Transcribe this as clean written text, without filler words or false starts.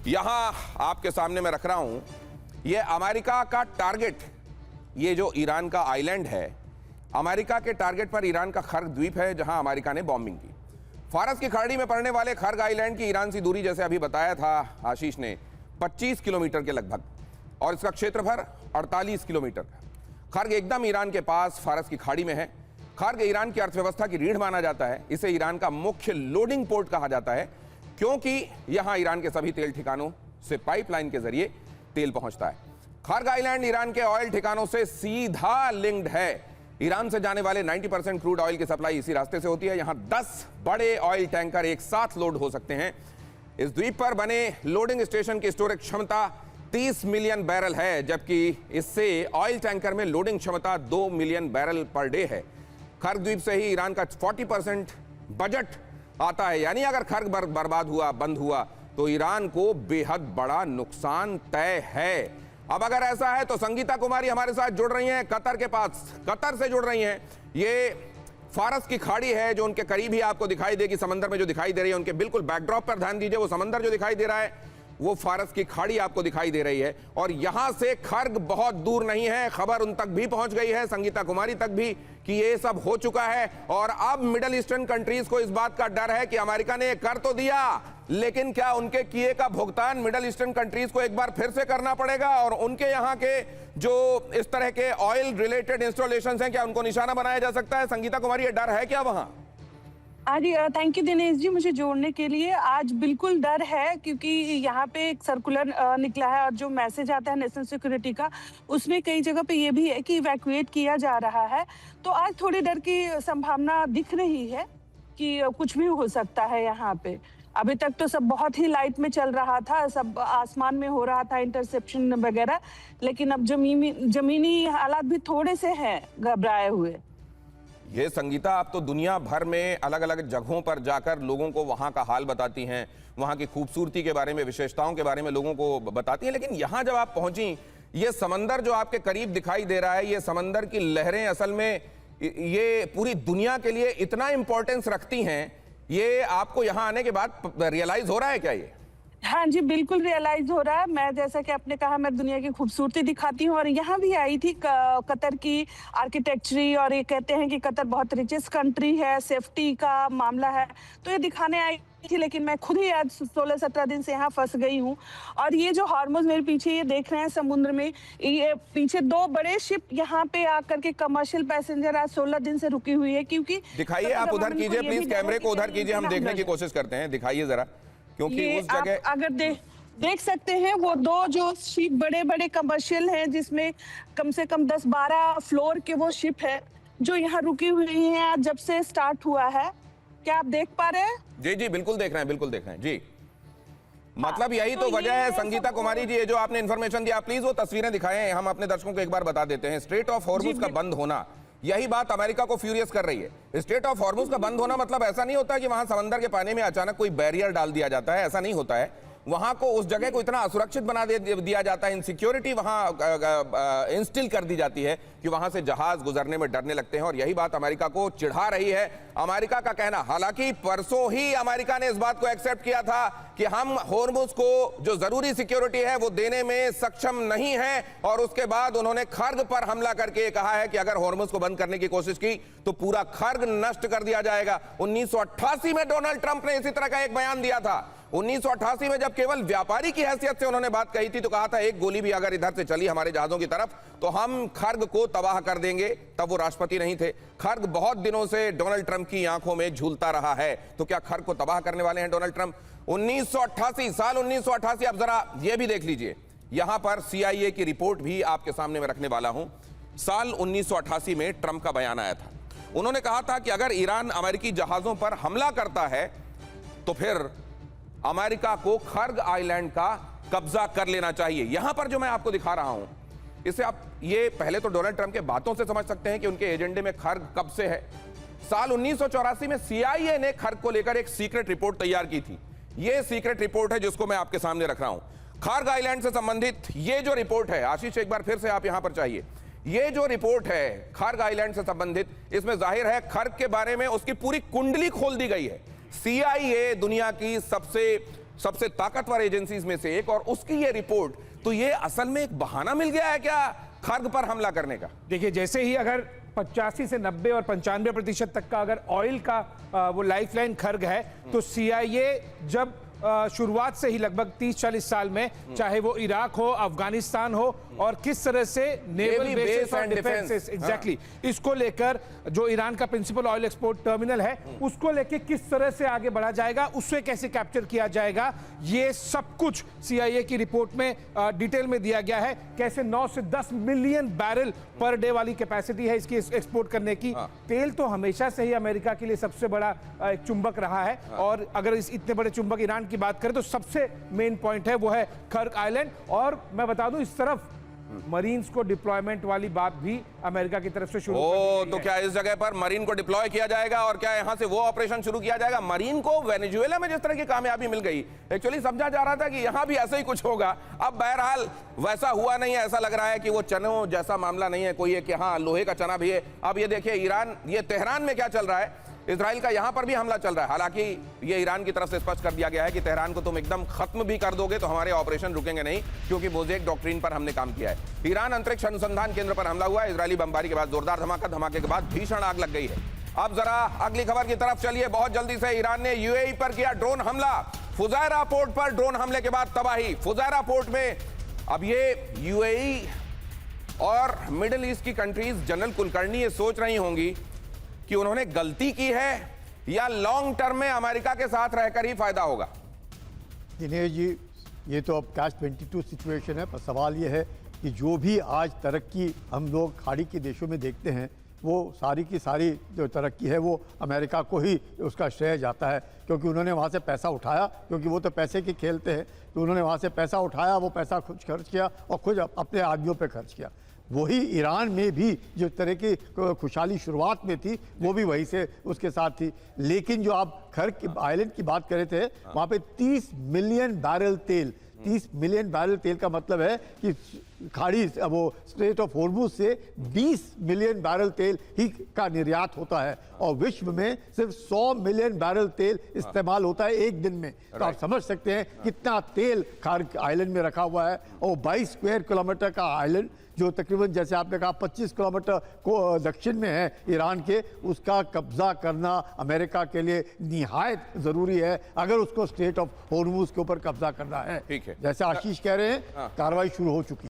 यहां आपके सामने मैं रख रहा हूं, ये अमेरिका का टारगेट, ये जो ईरान का आइलैंड है, अमेरिका के टारगेट पर ईरान का खर्ग द्वीप है जहां अमेरिका ने बॉम्बिंग की। फारस की खाड़ी में पड़ने वाले खर्ग आइलैंड की ईरान से दूरी, जैसे अभी बताया था आशीष ने, 25 किलोमीटर के लगभग, और इसका क्षेत्रफल 48 किलोमीटर का। खर्ग एकदम ईरान के पास फारस की खाड़ी में है। खर्ग ईरान की अर्थव्यवस्था की रीढ़ माना जाता है। इसे ईरान का मुख्य लोडिंग पोर्ट कहा जाता है, क्योंकि यहां ईरान के सभी तेल ठिकानों से पाइपलाइन के जरिए तेल पहुंचता है। खर्ग आइलैंड ईरान के ऑयल ठिकानों से सीधा लिंक्ड है। ईरान से जाने वाले 90% क्रूड ऑयल की सप्लाई इसी रास्ते से होती है। यहां 10 बड़े ऑयल टैंकर एक साथ लोड हो सकते हैं। इस द्वीप पर बने लोडिंग स्टेशन की स्टोरेज क्षमता 30 मिलियन बैरल है, जबकि इससे ऑयल टैंकर में लोडिंग क्षमता 2 मिलियन बैरल पर डे है। खर्ग द्वीप से ही ईरान का 40% बजट आता है, यानी अगर खर्ग बर्बाद हुआ, बंद हुआ, तो ईरान को बेहद बड़ा नुकसान तय है। अब अगर ऐसा है तो संगीता कुमारी हमारे साथ जुड़ रही हैं कतर के पास, कतर से जुड़ रही हैं। ये फारस की खाड़ी है जो उनके करीब ही आपको दिखाई देगी, समंदर में जो दिखाई दे रही है, उनके बिल्कुल बैकड्रॉप पर ध्यान दीजिए। वो समंदर जो दिखाई दे रहा है वो फारस की खाड़ी आपको दिखाई दे रही है, और यहां से खर्ग बहुत दूर नहीं है। खबर उन तक भी पहुंच गई है, संगीता कुमारी तक भी, कि ये सब हो चुका है। और अब मिडिल ईस्टर्न कंट्रीज को इस बात का डर है कि अमेरिका ने कर तो दिया, लेकिन क्या उनके किए का भुगतान मिडिल ईस्टर्न कंट्रीज को एक बार फिर से करना पड़ेगा, और उनके यहाँ के जो इस तरह के ऑयल रिलेटेड इंस्टॉलेशंस हैं, क्या उनको निशाना बनाया जा सकता है? संगीता कुमारी, ये डर है क्या वहां? आज थैंक यू दिनेश जी मुझे जोड़ने के लिए। आज बिल्कुल डर है, क्योंकि यहाँ पे एक सर्कुलर निकला है और जो मैसेज आता है नेशनल सिक्योरिटी का, उसमें कई जगह पे ये भी है कि इवैक्यूएट किया जा रहा है। तो आज थोड़ी डर की संभावना दिख रही है कि कुछ भी हो सकता है यहाँ पे। अभी तक तो सब बहुत ही लाइट में चल रहा था, सब आसमान में हो रहा था इंटरसेप्शन वगैरह, लेकिन अब जमीनी हालात भी थोड़े से हैं घबराए हुए। ये संगीता, आप तो दुनिया भर में अलग अलग जगहों पर जाकर लोगों को वहां का हाल बताती हैं, वहां की खूबसूरती के बारे में, विशेषताओं के बारे में लोगों को बताती हैं, लेकिन यहां जब आप पहुंची, ये समंदर जो आपके करीब दिखाई दे रहा है, ये समंदर की लहरें असल में ये पूरी दुनिया के लिए इतना इंपॉर्टेंस रखती हैं, ये आपको यहां आने के बाद रियलाइज हो रहा है क्या? ये हाँ जी, बिल्कुल रियलाइज हो रहा है। मैं, जैसा कि आपने कहा, मैं दुनिया की खूबसूरती दिखाती हूँ, और यहाँ भी आई थी कतर की आर्किटेक्चरी, और ये कहते हैं कि कतर बहुत रिचेस्ट कंट्री है, सेफ्टी का मामला है, तो ये दिखाने आई थी। लेकिन मैं खुद ही आज 16-17 दिन से यहाँ फंस गई हूँ। और ये जो हॉर्मुज़ मेरे पीछे ये देख रहे हैं समुद्र में, ये पीछे 2 बड़े शिप यहाँ पे आकर के कमर्शियल पैसेंजर आज 16 दिन से रुकी हुई है। क्योंकि दिखाइए, आप उधर कीजिए प्लीज, कैमरे को उधर कीजिए, हम देखने की कोशिश करते हैं, दिखाइए जरा, क्योंकि उस जगह अगर देख सकते हैं, वो 2 जो शिप बड़े बड़े कमर्शियल हैं, जिसमें कम से कम 10-12 फ्लोर के वो शिप है जो यहाँ रुकी हुई हैं आज जब से स्टार्ट हुआ है। क्या आप देख पा रहे हैं? जी जी, बिल्कुल देख रहे हैं, बिल्कुल देख रहे हैं जी। मतलब यही तो वजह है संगीता कुमारी जी, ये जो आपने इंफॉर्मेशन दिया, प्लीज वो तस्वीरें दिखाएं, हम अपने दर्शकों को एक बार बता देते हैं। स्ट्रेट ऑफ हॉर्मुज का बंद होना, यही बात अमेरिका को फ्यूरियस कर रही है। स्ट्रेट ऑफ हॉर्मुज का बंद होना मतलब ऐसा नहीं होता कि वहां समंदर के पानी में अचानक कोई बैरियर डाल दिया जाता है, ऐसा नहीं होता है। वहां को, उस जगह को इतना असुरक्षित बना दिया जाता है, इनसिक्योरिटी वहां इंस्टिल कर दी जाती है कि वहां से जहाज गुजरने में डरने लगते हैं, और यही बात अमेरिका को चिढ़ा रही है। अमेरिका का कहना, हालांकि परसों ही अमेरिका ने इस बात को एक्सेप्ट किया था कि हम हॉर्मुज को जो जरूरी सिक्योरिटी है वो देने में सक्षम नहीं है, और उसके बाद उन्होंने खर्ग पर हमला करके कहा है कि अगर हॉर्मुज को बंद करने की कोशिश की तो पूरा खर्ग नष्ट कर दिया जाएगा। 1988 में डोनाल्ड ट्रंप ने इसी तरह का एक बयान दिया था। 1988 में जब केवल व्यापारी की हैसियत से उन्होंने बात कही थी, तो कहा था एक गोली भी अगर इधर से चली हमारे जहाजों की तरफ तो हम खर्ग को तबाह कर देंगे। तब वो राष्ट्रपति नहीं थे। खर्ग बहुत दिनों से डोनाल्ड ट्रंप की आंखों में झूलता रहा है, तो क्या खर्ग को तबाह करने वाले हैं डोनाल्ड ट्रंप? 1988, साल 1988, अब जरा ये भी देख लीजिए, यहां पर CIA की रिपोर्ट भी आपके सामने में रखने वाला हूं। साल 1988 में ट्रंप का बयान आया था। उन्होंने कहा था कि अगर ईरान अमेरिकी जहाजों पर हमला करता है तो फिर अमेरिका को खर्ग आइलैंड का कब्जा कर लेना चाहिए। यहां पर जो मैं आपको दिखा रहा हूं, इसे आप ये पहले तो डोनाल्ड ट्रंप के बातों से समझ सकते हैं कि उनके एजेंडे में खर्ग कब से है। साल 1984 में CIA ने खर्ग को लेकर एक सीक्रेट रिपोर्ट तैयार की थी। ये सीक्रेट रिपोर्ट है जिसको मैं आपके सामने रख रहा हूं। खर्ग आइलैंड से संबंधित ये जो रिपोर्ट है, आशीष एक बार फिर से आप यहां पर चाहिए, ये जो रिपोर्ट है खर्ग आइलैंड से संबंधित, इसमें जाहिर है खर्ग के बारे में उसकी पूरी कुंडली खोल दी गई है। CIA दुनिया की सबसे सबसे ताकतवर एजेंसीज में से एक, और उसकी ये रिपोर्ट, तो ये असल में एक बहाना मिल गया है क्या खर्ग पर हमला करने का? देखिए, जैसे ही अगर 85 से 90 और 95% तक का अगर ऑयल का वो लाइफलाइन खर्ग है, तो CIA जब शुरुआत से ही लगभग 30-40 साल में, चाहे वो इराक हो, अफगानिस्तान हो, और किस तरह से नेवल बेसेस और डिफेंसेस, एग्जैक्टली, इसको लेकर जो ईरान का प्रिंसिपल ऑयल एक्सपोर्ट टर्मिनल है, उसको लेकर किस तरह से आगे बढ़ा जाएगा, उससे कैसे कैप्चर किया जाएगा, ये सब कुछ CIA की रिपोर्ट में डिटेल में दिया गया है। कैसे 9 से 10 मिलियन बैरल पर डे वाली कैपेसिटी है इसकी एक्सपोर्ट करने की। तेल तो हमेशा से ही अमेरिका के लिए सबसे बड़ा एक चुंबक रहा है, और अगर इस इतने बड़े चुंबक ईरान की बात करें तो सबसे मेन पॉइंट है वो है खर्ग आइलैंड। और मैं बता दूं, इस तरफ मरीन्स को डिप्लॉयमेंट वाली बात भी अमेरिका की तरफ से शुरू कर दी गई तो है। क्या इस जगह पर मरीन को डिप्लॉय किया जाएगा और क्या यहां से वो ऑपरेशन शुरू किया जाएगा? मरीन को वेनेजुएला में जिस तरह की कामयाबी मिल गई, एक्चुअली समझा जा रहा था कि यहां भी ऐसा ही कुछ होगा। अब बहरहाल वैसा हुआ नहीं है, ऐसा लग रहा है कि वो चनों जैसा मामला नहीं है कोई है कि हाँ लोहे का चना भी है। अब ये देखिए ईरान, ये तेहरान में क्या चल रहा है, इजराइल का यहां पर भी हमला चल रहा है। हालांकि ये ईरान की तरफ से स्पष्ट कर दिया गया है कि तेहरान को तुम एकदम खत्म भी कर दोगे तो हमारे ऑपरेशन रुकेंगे नहीं, क्योंकि मोज़ेक डॉक्ट्रिन पर हमने काम किया है। ईरान अंतरिक्ष अनुसंधान केंद्र पर हमला हुआ है, इजरायली बमबारी के बाद जोरदार धमाका, धमाके के बाद भीषण आग लग गई है। अब जरा अगली खबर की तरफ चलिए बहुत जल्दी से। ईरान ने UAE पर किया ड्रोन हमला, फुजैरा पोर्ट पर ड्रोन हमले के बाद तबाही। फुजैरा पोर्ट में अब ये UAE और मिडिल ईस्ट की कंट्रीज, जनरल कुलकर्णी ये सोच रही होंगी कि उन्होंने गलती की है या लॉन्ग टर्म में अमेरिका के साथ रहकर ही फायदा होगा। दिनेश जी, ये तो अब कैच 22 सिचुएशन है, पर सवाल ये है कि जो भी आज तरक्की हम लोग खाड़ी के देशों में देखते हैं, वो सारी की सारी जो तरक्की है वो अमेरिका को ही उसका श्रेय जाता है, क्योंकि उन्होंने वहाँ से पैसा उठाया, क्योंकि वो तो पैसे के खेलते हैं, तो उन्होंने वहाँ से पैसा उठाया, वो पैसा खुद खर्च किया और खुद अपने आदमियों पे खर्च किया। वही ईरान में भी जो तरह की खुशहाली शुरुआत में थी, वो भी वहीं से उसके साथ थी। लेकिन जो आप खर्ग आइलैंड की बात कर रहे थे, वहाँ पे 30 मिलियन बैरल तेल, 30 मिलियन बैरल तेल का मतलब है कि खाड़ी वो स्ट्रेट ऑफ हॉर्मुज से 20 मिलियन बैरल तेल ही का निर्यात होता है, और विश्व में सिर्फ 100 मिलियन बैरल तेल इस्तेमाल होता है एक दिन में। तो आप समझ सकते हैं कितना तेल खर्ग आइलैंड में रखा हुआ है। और 22 स्क्वायर किलोमीटर का आइलैंड, जो तकरीबन जैसे आपने कहा 25 किलोमीटर को दक्षिण में है ईरान के, उसका कब्जा करना अमेरिका के लिए निहायत जरूरी है, अगर उसको स्ट्रेट ऑफ हॉर्मुज के ऊपर कब्जा करना है। ठीक है। जैसे आशीष कह रहे हैं, कार्रवाई शुरू हो चुकी है।